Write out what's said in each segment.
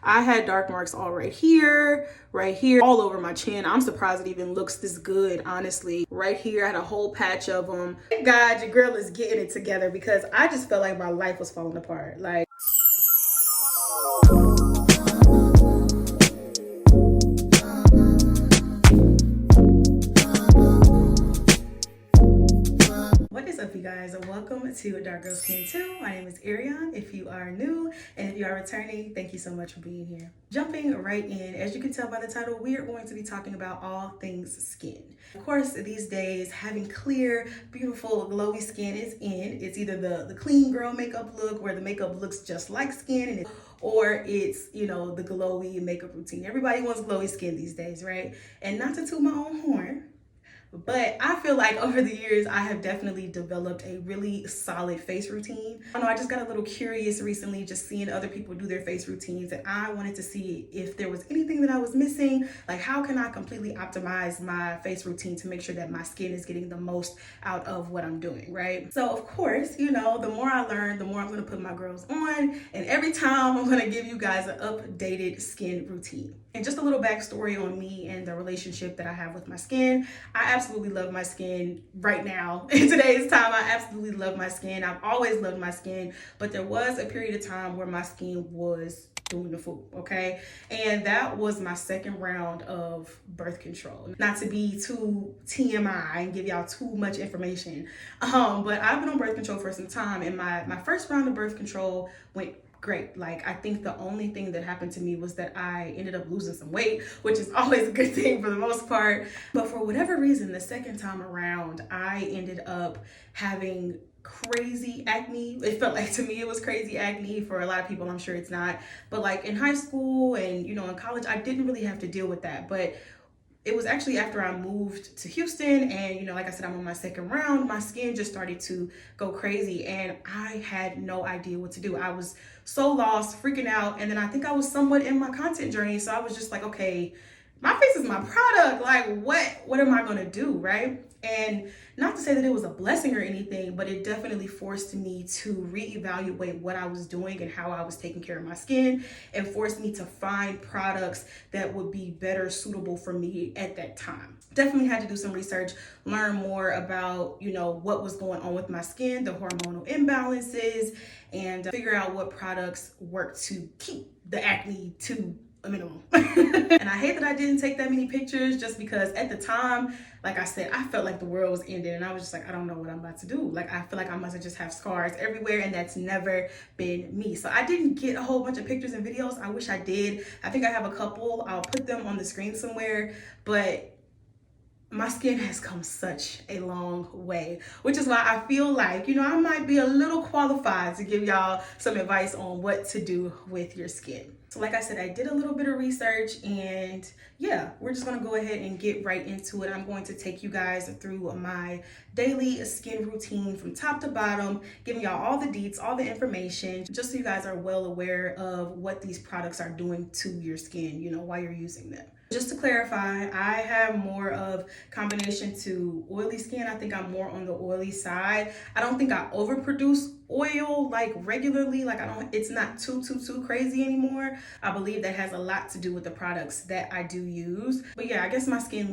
I had dark marks all right here, all over my chin. I'm surprised it even looks this good, honestly. Right here, I had a whole patch of them. Thank God your girl is getting it together because I just felt like my life was falling apart. Like, what is up, you guys, and welcome to Dark Girl Skin 2. My name is Ariane if you are new, and if you are returning, thank you so much for being here. Jumping right in, as you can tell by the title, we are going to be talking about all things skin. Of course, these days, having clear, beautiful, glowy skin is in. It's either the clean girl makeup look where the makeup looks just like skin, or it's, you know, the glowy makeup routine. Everybody wants glowy skin these days, right? And not to toot my own horn, but I feel like over the years, I have definitely developed a really solid face routine. I know I just got a little curious recently just seeing other people do their face routines, and I wanted to see if there was anything that I was missing. Like, how can I completely optimize my face routine to make sure that my skin is getting the most out of what I'm doing, right? So of course, you know, the more I learn, the more I'm gonna put my girls on, and every time I'm gonna give you guys an updated skin routine. And just a little backstory on me and the relationship that I have with my skin. I absolutely love my skin right now. In today's time, I absolutely love my skin. I've always loved my skin, but there was a period of time where my skin was doing the fool, okay? And that was my second round of birth control. Not to be too TMI and give y'all too much information, but I've been on birth control for some time, and my first round of birth control went great. Like, I think the only thing that happened to me was that I ended up losing some weight, which is always a good thing for the most part. But for whatever reason, the second time around, I ended up having crazy acne. It felt like, to me, it was crazy acne. For a lot of people, I'm sure it's not. But like in high school and, you know, in college, I didn't really have to deal with that. But it was actually after I moved to Houston, and, you know, like I said, I'm on my second round, my skin just started to go crazy, and I had no idea what to do. I was so lost, freaking out, and then I think I was somewhat in my content journey, so I was just like, okay, my face is my product. Like, what am I gonna do, right? And not to say that it was a blessing or anything, but it definitely forced me to reevaluate what I was doing and how I was taking care of my skin, and forced me to find products that would be better suitable for me at that time. Definitely had to do some research, learn more about, you know, what was going on with my skin, the hormonal imbalances, and figure out what products work to keep the acne to a minimum. And I hate that I didn't take that many pictures, just because at the time, like I said, I felt like the world was ending, and I was just like, I don't know what I'm about to do. Like, I feel like I must have just have scars everywhere, and that's never been me. So I didn't get a whole bunch of pictures and videos. I wish I did. I think I have a couple. I'll put them on the screen somewhere, but my skin has come such a long way, which is why I feel like, you know, I might be a little qualified to give y'all some advice on what to do with your skin. So like I said, I did a little bit of research, and yeah, we're just gonna go ahead and get right into it. I'm going to take you guys through my daily skin routine from top to bottom, giving y'all all the deets, all the information, just so you guys are well aware of what these products are doing to your skin, you know, while you're using them. Just to clarify, I have more of combination to oily skin. I think I'm more on the oily side. I don't think I overproduce oil like regularly. Like, it's not too crazy anymore. I believe that has a lot to do with the products that I do use. But yeah, I guess my skin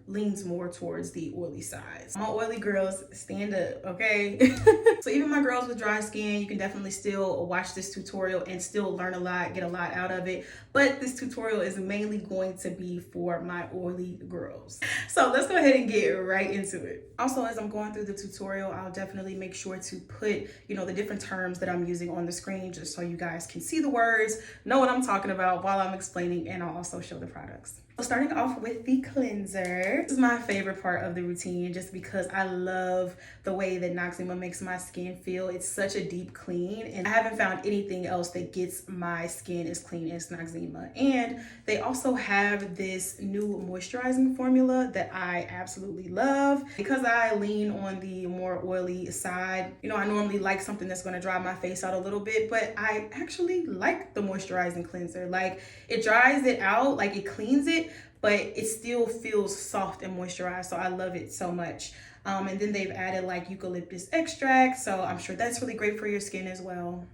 leans more towards the oily side. My oily girls, stand up, okay? So even my girls with dry skin, you can definitely still watch this tutorial and still learn a lot, get a lot out of it. But this tutorial is mainly going to be for my oily girls. So let's go ahead and get right into it. Also, as I'm going through the tutorial, I'll definitely make sure to put, you know, the different terms that I'm using on the screen, just so you guys can see the words, know what I'm talking about while I'm explaining, and I'll also show the products. So starting off with the cleanser. This is my favorite part of the routine, just because I love the way that Noxema makes my skin feel. It's such a deep clean, and I haven't found anything else that gets my skin as clean as Noxema. And they also have this new moisturizing formula that I absolutely love. Because I lean on the more oily side, you know, I normally like something that's going to dry my face out a little bit, but I actually like the moisturizing cleanser. Like, it dries it out, like it cleans it, but it still feels soft and moisturized. So I love it so much. And then they've added like eucalyptus extract, so I'm sure that's really great for your skin as well.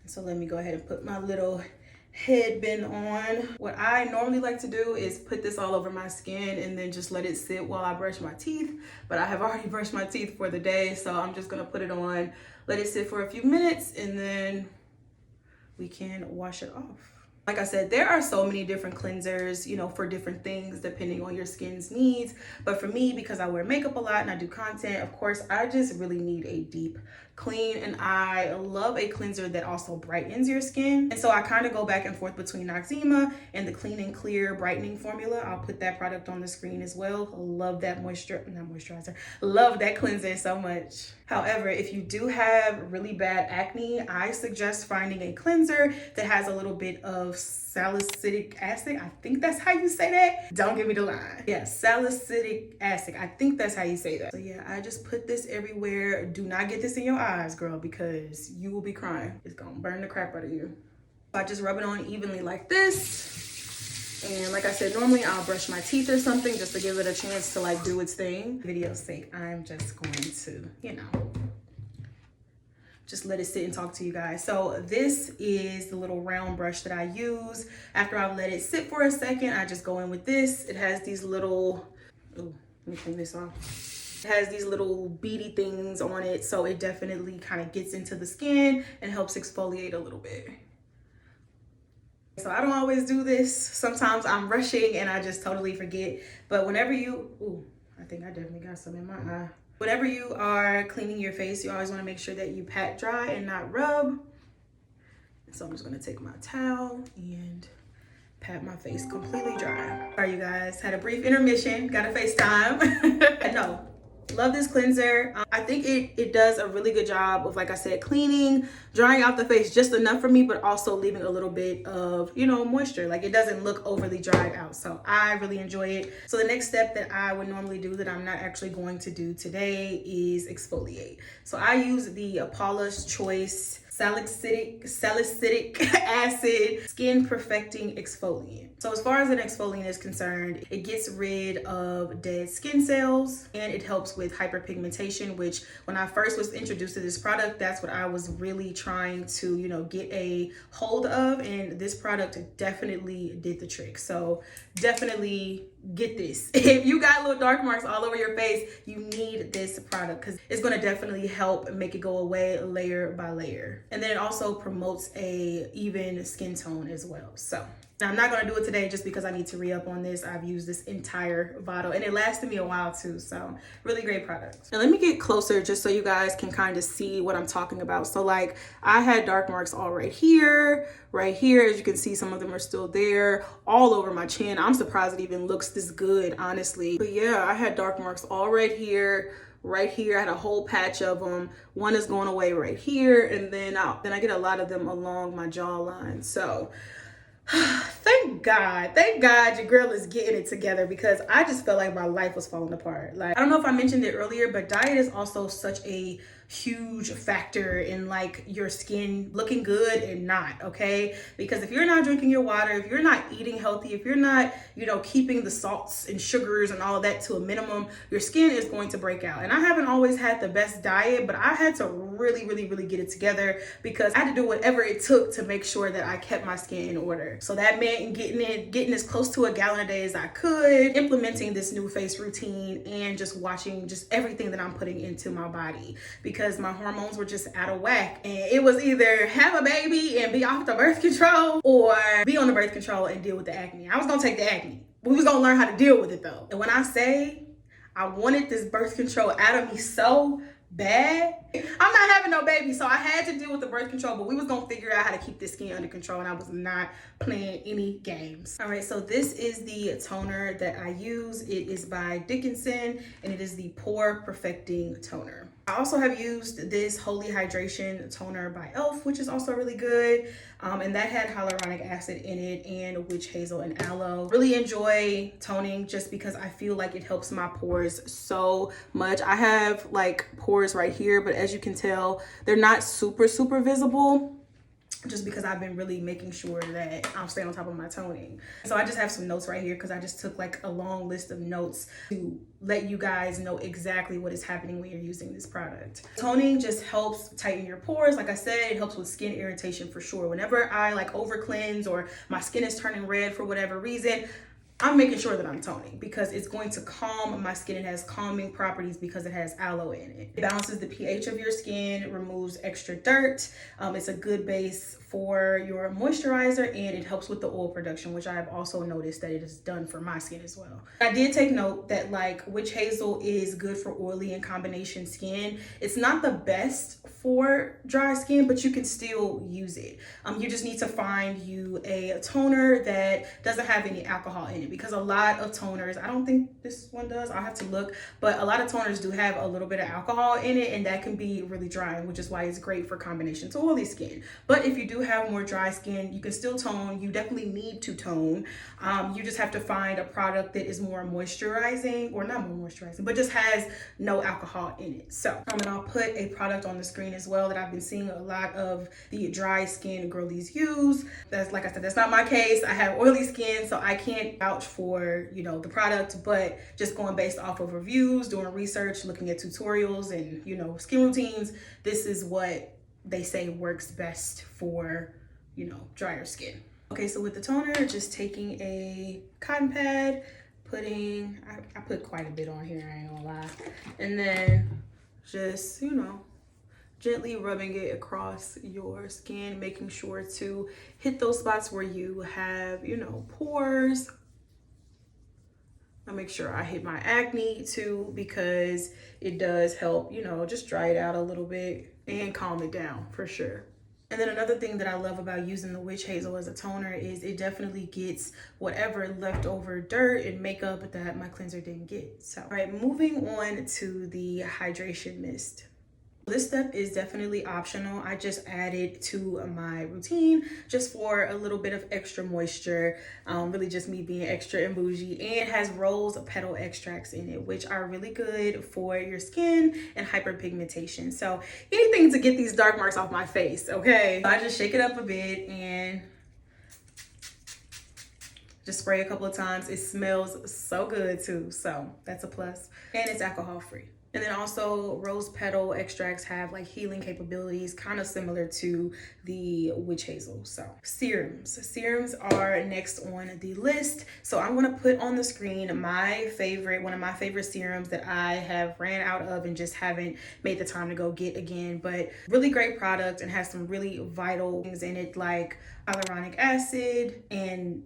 So let me go ahead and put my little head been on. What I normally like to do is put this all over my skin and then just let it sit while I brush my teeth. But I have already brushed my teeth for the day, so I'm just gonna put it on, let it sit for a few minutes, and then we can wash it off. Like I said, there are so many different cleansers, you know, for different things depending on your skin's needs. But for me, because I wear makeup a lot and I do content, of course, I just really need a deep clean, and I love a cleanser that also brightens your skin. And so I kind of go back and forth between Noxema and the Clean and Clear brightening formula. I'll put that product on the screen as well. Love that moisturizer. Love that cleanser so much. However, if you do have really bad acne, I suggest finding a cleanser that has a little bit of salicylic acid. I think that's how you say that. Don't give me the line. Yeah, salicylic acid. I think that's how you say that. So yeah, I just put this everywhere. Do not get this in your eyes, girl, because you will be crying. It's gonna burn the crap out of you. I just rub it on evenly like this. And like I said, normally I'll brush my teeth or something just to give it a chance to like do its thing. For video's sake, I'm just going to, you know, just let it sit and talk to you guys. So this is the little round brush that I use. After I've let it sit for a second, I just go in with this. It has these little, oh, let me clean this off. It has these little beady things on it, so it definitely kind of gets into the skin and helps exfoliate a little bit. So I don't always do this. Sometimes I'm rushing and I just totally forget. But whenever you, ooh, I think I definitely got some in my eye. Whenever you are cleaning your face, you always want to make sure that you pat dry and not rub. So I'm just going to take my towel and pat my face completely dry. All right, you guys, had a brief intermission, got a FaceTime. No, love this cleanser. I think it does a really good job of, like I said, cleaning, drying out the face just enough for me, but also leaving a little bit of, you know, moisture. Like, it doesn't look overly dried out. So I really enjoy it. So the next step that I would normally do that I'm not actually going to do today is exfoliate. So I use the Paula's Choice salicylic acid skin perfecting exfoliant. So as far as an exfoliant is concerned, it gets rid of dead skin cells and it helps with hyperpigmentation, which when I first was introduced to this product, that's what I was really trying to, you know, get a hold of, and this product definitely did the trick. So definitely get this. If you got little dark marks all over your face, you need this product because it's going to definitely help make it go away layer by layer. And then it also promotes a even skin tone as well. So now I'm not going to do it today just because I need to re-up on this. I've used this entire bottle and it lasted me a while too. So really great product. Now let me get closer just so you guys can kind of see what I'm talking about. So like I had dark marks all right here. As you can see, some of them are still there, all over my chin. I'm surprised it even looks this good, honestly. But yeah, I had dark marks all right here. I had a whole patch of them. One is going away right here, and then I get a lot of them along my jawline. So thank God your girl is getting it together, because I just felt like my life was falling apart. Like, I don't know if I mentioned it earlier, but diet is also such a huge factor in like your skin looking good and not, okay? Because if you're not drinking your water, if you're not eating healthy, if you're not, you know, keeping the salts and sugars and all of that to a minimum, your skin is going to break out. And I haven't always had the best diet, but I had to really get it together because I had to do whatever it took to make sure that I kept my skin in order. So that meant getting as close to a gallon a day as I could, implementing this new face routine, and just watching just everything that I'm putting into my body, because my hormones were just out of whack. And it was either have a baby and be off the birth control or be on the birth control and deal with the acne. I was gonna take the acne. We was gonna learn how to deal with it though. And when I say I wanted this birth control out of me so bad, I'm not having no baby, so I had to deal with the birth control, but we was gonna figure out how to keep this skin under control, and I was not playing any games. All right, so this is the toner that I use. It is by Dickinson, and it is the Pore Perfecting Toner. I also have used this Holy Hydration Toner by e.l.f., which is also really good. And that had hyaluronic acid in it and witch hazel and aloe. Really enjoy toning just because I feel like it helps my pores so much. I have like pores right here, but as you can tell, they're not super visible. just because I've been really making sure that I'm staying on top of my toning. So I just have some notes right here because I just took like a long list of notes to let you guys know exactly what is happening when you're using this product. Toning just helps tighten your pores. Like I said, it helps with skin irritation for sure. Whenever I like over cleanse or my skin is turning red for whatever reason, I'm making sure that I'm toning because it's going to calm my skin. It has calming properties because it has aloe in it. It balances the pH of your skin, removes extra dirt. It's a good base for your moisturizer, and it helps with the oil production, which I have also noticed that it is done for my skin as well. I did take note that like witch hazel is good for oily and combination skin. It's not the best for dry skin, but you can still use it. You just need to find you a toner that doesn't have any alcohol in it, because a lot of toners, I don't think this one does, I'll have to look, but a lot of toners do have a little bit of alcohol in it, and that can be really drying, which is why it's great for combination to oily skin. But if you do have more dry skin, you can still tone. You definitely need to tone. You just have to find a product that is more moisturizing, or not more moisturizing, but just has no alcohol in it. So and I'll put a product on the screen as well that I've been seeing a lot of the dry skin girlies use. That's, like I said, that's not my case. I have oily skin, so I can't vouch for, you know, the product, but just going based off of reviews, doing research, looking at tutorials and, you know, skin routines, this is what they say works best for, you know, drier skin. Okay, so with the toner, just taking a cotton pad, I put quite a bit on here, I ain't gonna lie, and then just, you know, gently rubbing it across your skin, making sure to hit those spots where you have, you know, pores. I make sure I hit my acne too, because it does help, you know, just dry it out a little bit and calm it down for sure. And then another thing that I love about using the witch hazel as a toner is it definitely gets whatever leftover dirt and makeup that my cleanser didn't get. So, all right, moving on to the hydration mist. This step is definitely optional. I just added to my routine just for a little bit of extra moisture, really just me being extra and bougie. And it has rose petal extracts in it, which are really good for your skin and hyperpigmentation. So anything to get these dark marks off my face, okay? So I just shake it up a bit and just spray a couple of times. It smells so good too, so that's a plus. And it's alcohol free. And then also rose petal extracts have like healing capabilities, kind of similar to the witch hazel. So serums are next on the list. So I'm gonna put on the screen one of my favorite serums that I have ran out of and just haven't made the time to go get again, but really great product and has some really vital things in it like hyaluronic acid and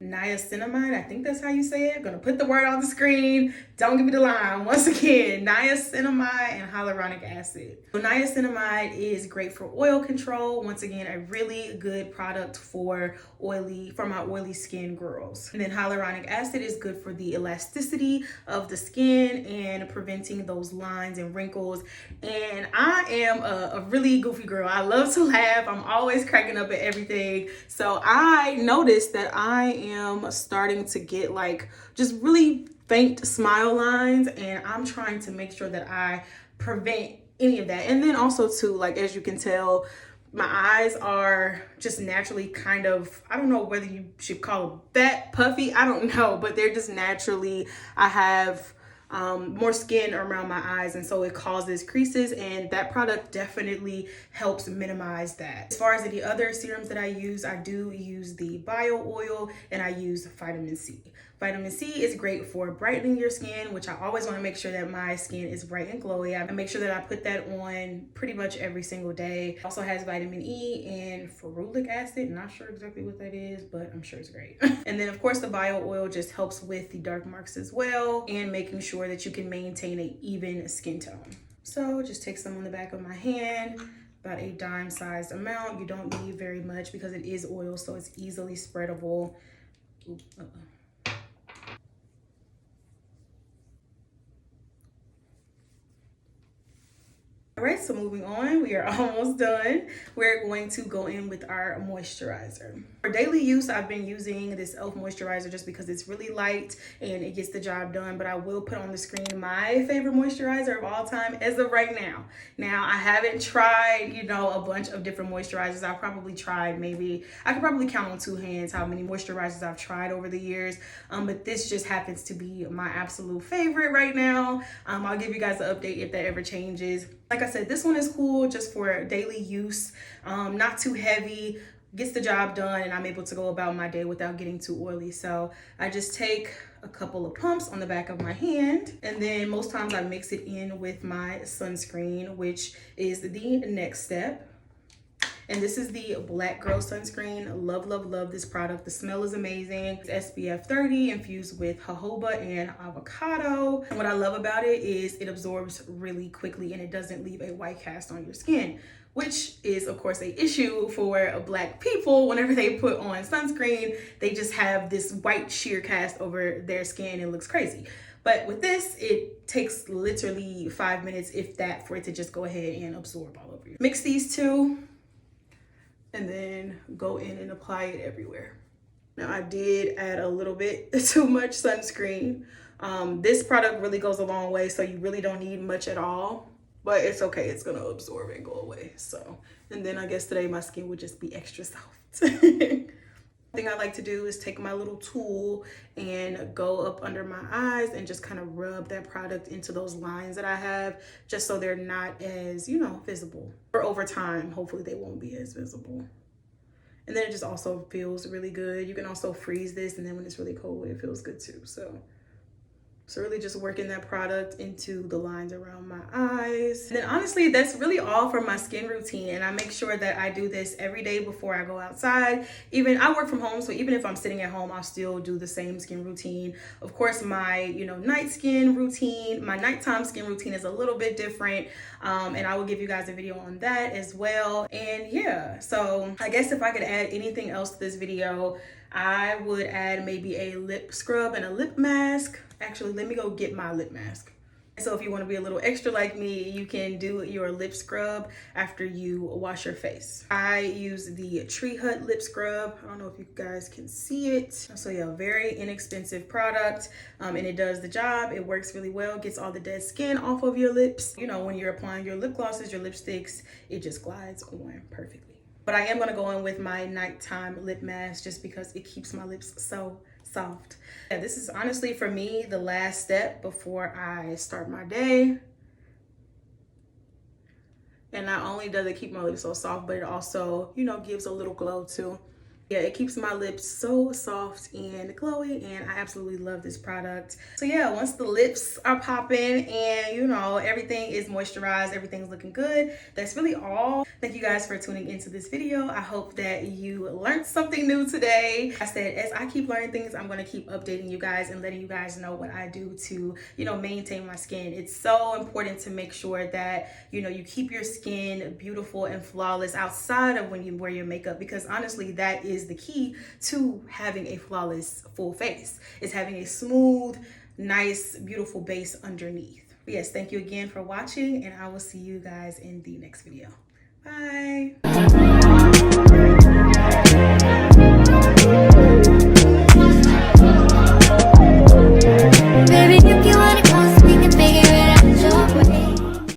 niacinamide, I think that's how you say it. I'm gonna put the word on the screen. Don't give me the line. Once again, niacinamide and hyaluronic acid. So niacinamide is great for oil control. Once again, a really good product for my oily skin girls. And then hyaluronic acid is good for the elasticity of the skin and preventing those lines and wrinkles. And I am a really goofy girl. I love to laugh. I'm always cracking up at everything. So I noticed that I am starting to get like just really faint smile lines, and I'm trying to make sure that I prevent any of that. And then also too, like as you can tell, my eyes are just naturally kind of, I don't know whether you should call them fat, puffy, I don't know, but they're just naturally, I have more skin around my eyes, and so it causes creases, and that product definitely helps minimize that. As far as the other serums that I do use the bio oil, and I use vitamin C. Vitamin C is great for brightening your skin, which I always want to make sure that my skin is bright and glowy. I make sure that I put that on pretty much every single day. It also has vitamin E and ferulic acid. Not sure exactly what that is, but I'm sure it's great. And then of course the bio oil just helps with the dark marks as well, and making sure that you can maintain an even skin tone. So just take some on the back of my hand, about a dime sized amount. You don't need very much because it is oil, so it's easily spreadable. Ooh, right, so moving on, we are almost done. We're going to go in with our moisturizer. For daily use, I've been using this e.l.f. moisturizer just because it's really light and it gets the job done, but I will put on the screen my favorite moisturizer of all time as of right now. Now, I haven't tried, you know, a bunch of different moisturizers. I've probably tried I could probably count on two hands how many moisturizers I've tried over the years, but this just happens to be my absolute favorite right now. I'll give you guys an update if that ever changes. Like I said, this one is cool just for daily use, not too heavy, gets the job done, and I'm able to go about my day without getting too oily. So I just take a couple of pumps on the back of my hand, and then most times I mix it in with my sunscreen, which is the next step. And this is the Black Girl sunscreen. Love, love, love this product. The smell is amazing. It's SPF 30 infused with jojoba and avocado. And what I love about it is it absorbs really quickly and it doesn't leave a white cast on your skin, which is of course a issue for Black people. Whenever they put on sunscreen, they just have this white sheer cast over their skin. It looks crazy. But with this, it takes literally 5 minutes, if that, for it to just go ahead and absorb all over you. Mix these two and then go in and apply it everywhere. Now, I did add a little bit too much sunscreen. This product really goes a long way, so you really don't need much at all, but it's okay. It's gonna absorb and go away. So, and then I guess today my skin would just be extra soft. Thing I like to do is take my little tool and go up under my eyes and just kind of rub that product into those lines that I have, just so they're not as, you know, visible. Or over time, hopefully they won't be as visible. And then it just also feels really good. You can also freeze this, and then when it's really cold, it feels good too. So really just working that product into the lines around my eyes. And then honestly, that's really all for my skin routine. And I make sure that I do this every day before I go outside. Even I work from home, so even if I'm sitting at home, I'll still do the same skin routine. Of course, my, you know, nighttime skin routine is a little bit different. And I will give you guys a video on that as well. And yeah, so I guess if I could add anything else to this video, I would add maybe a lip scrub and a lip mask. Actually, let me go get my lip mask. So if you want to be a little extra like me, you can do your lip scrub after you wash your face. I use the Tree Hut lip scrub. I don't know if you guys can see it. So yeah, very inexpensive product, and it does the job. It works really well, gets all the dead skin off of your lips. You know, when you're applying your lip glosses, your lipsticks, it just glides on perfectly. But I am going to go in with my nighttime lip mask just because it keeps my lips so soft. Yeah, this is honestly for me the last step before I start my day. And not only does it keep my lips so soft, but it also, you know, gives a little glow too. Yeah, it keeps my lips so soft and glowy, and I absolutely love this product. So yeah, once the lips are popping and, you know, everything is moisturized, everything's looking good, that's really all. Thank you guys for tuning into this video. I hope that you learned something new today. I said, as I keep learning things, I'm going to keep updating you guys and letting you guys know what I do to, you know, maintain my skin. It's so important to make sure that, you know, you keep your skin beautiful and flawless outside of when you wear your makeup, because honestly, that is the key to having a flawless full face, is having a smooth, nice, beautiful base underneath. But yes, thank you again for watching, and I will see you guys in the next video. Bye.